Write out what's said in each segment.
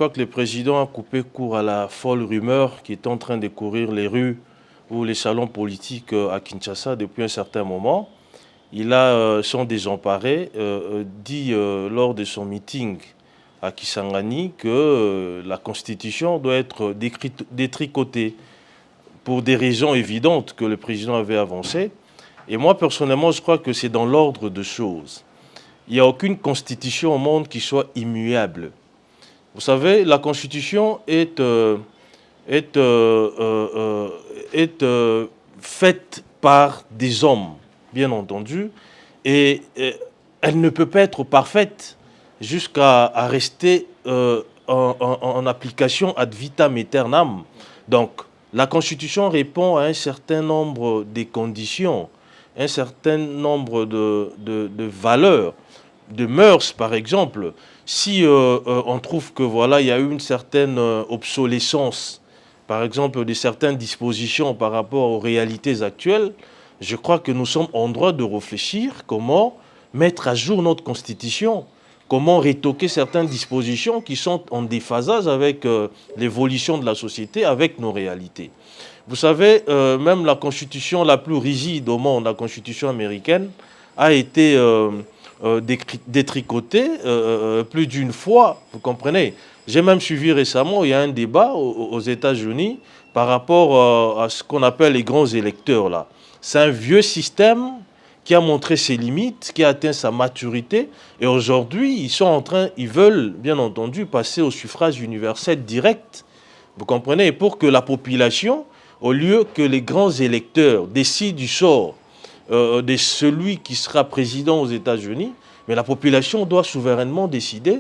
crois que le président a coupé court à la folle rumeur qui est en train de courir les rues ou les salons politiques à Kinshasa depuis un certain moment. Il a, son désemparé, dit lors de son meeting à Kisangani que la Constitution doit être détricotée pour des raisons évidentes que le président avait avancées. Et moi, personnellement, je crois que c'est dans l'ordre de choses. Il n'y a aucune constitution au monde qui soit immuable. Vous savez, la constitution est faite par des hommes, bien entendu, et elle ne peut pas être parfaite jusqu'à rester en application ad vitam aeternam. Donc, la Constitution répond à un certain nombre de conditions, un certain nombre de valeurs, de mœurs, par exemple. Si on trouve que voilà, il y a eu une certaine obsolescence, par exemple, de certaines dispositions par rapport aux réalités actuelles, je crois que nous sommes en droit de réfléchir comment mettre à jour notre Constitution, comment rétoquer certaines dispositions qui sont en déphasage avec l'évolution de la société, avec nos réalités. Vous savez, même la constitution la plus rigide au monde, la constitution américaine, a été détricotée plus d'une fois, vous comprenez. J'ai même suivi récemment, il y a un débat aux États-Unis par rapport à ce qu'on appelle les grands électeurs là. C'est un vieux système qui a montré ses limites, qui a atteint sa maturité. Et aujourd'hui, ils veulent, bien entendu, passer au suffrage universel direct. Vous comprenez? Et pour que la population, au lieu que les grands électeurs décident du sort de celui qui sera président aux États-Unis, mais la population doit souverainement décider,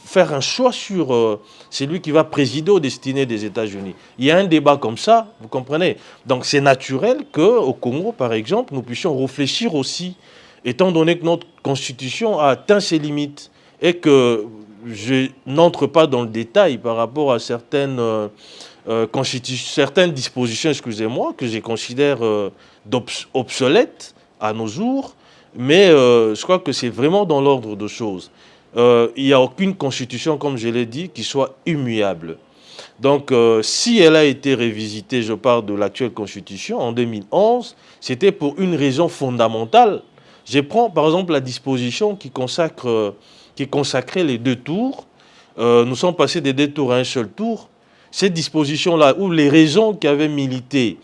faire un choix sur celui qui va présider aux destinées des États-Unis. Il y a un débat comme ça, vous comprenez? Donc c'est naturel qu'au Congo, par exemple, nous puissions réfléchir aussi, étant donné que notre constitution a atteint ses limites et que je n'entre pas dans le détail par rapport à certaines dispositions, excusez-moi, que je considère obsolètes à nos jours, mais je crois que c'est vraiment dans l'ordre de choses. Il n'y a aucune constitution, comme je l'ai dit, qui soit immuable. Donc, si elle a été révisitée, je parle de l'actuelle constitution, en 2011, c'était pour une raison fondamentale. Je prends par exemple la disposition qui consacrait les 2 tours. Nous sommes passés des 2 tours à un seul tour. Cette disposition-là, ou les raisons qui avaient milité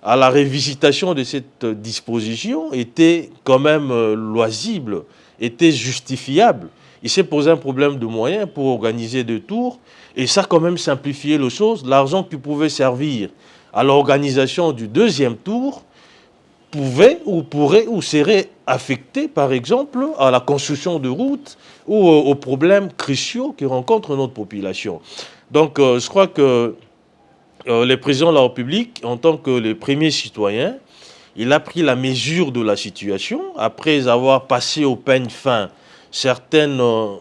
à la révisitation de cette disposition étaient quand même loisibles, étaient justifiables. Il s'est posé un problème de moyens pour organiser 2 tours, et ça a quand même simplifié les choses. L'argent qui pouvait servir à l'organisation du 2e tour pouvait ou pourrait ou serait affecté, par exemple, à la construction de routes ou aux problèmes cruciaux que rencontre notre population. Donc, je crois que le président de la République, en tant que le premier citoyen, il a pris la mesure de la situation après avoir passé au peigne fin certaines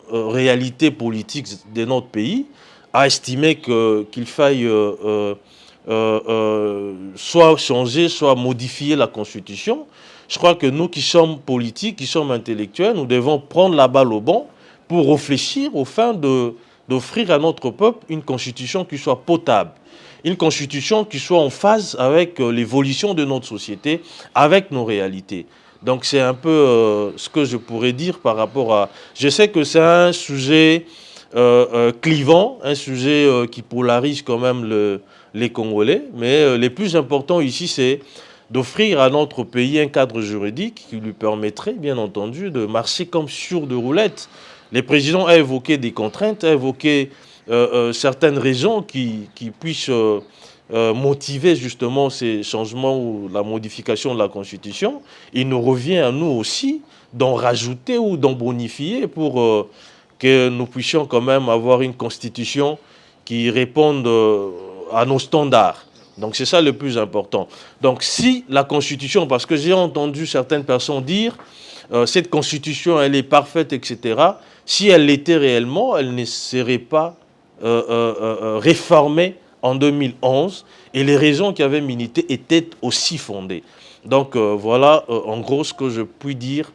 réalités politiques de notre pays, a estimé qu'il faille soit changer, soit modifier la Constitution. Je crois que nous qui sommes politiques, qui sommes intellectuels, nous devons prendre la balle au bon pour réfléchir au fin d'offrir à notre peuple une Constitution qui soit potable. Une constitution qui soit en phase avec l'évolution de notre société, avec nos réalités. Donc c'est un peu ce que je pourrais dire par rapport à... Je sais que c'est un sujet clivant, un sujet qui polarise quand même les Congolais, mais le plus important ici, c'est d'offrir à notre pays un cadre juridique qui lui permettrait, bien entendu, de marcher comme sur de roulettes. Le président a évoqué des contraintes, a évoqué certaines raisons qui puissent motiver justement ces changements ou la modification de la Constitution. Il nous revient à nous aussi d'en rajouter ou d'en bonifier pour que nous puissions quand même avoir une Constitution qui réponde à nos standards. Donc c'est ça le plus important. Donc si la Constitution, parce que j'ai entendu certaines personnes dire cette Constitution elle est parfaite, etc. Si elle l'était réellement, elle ne serait pas réformée en 2011 et les raisons qui avaient milité étaient aussi fondées. Donc voilà en gros ce que je puis dire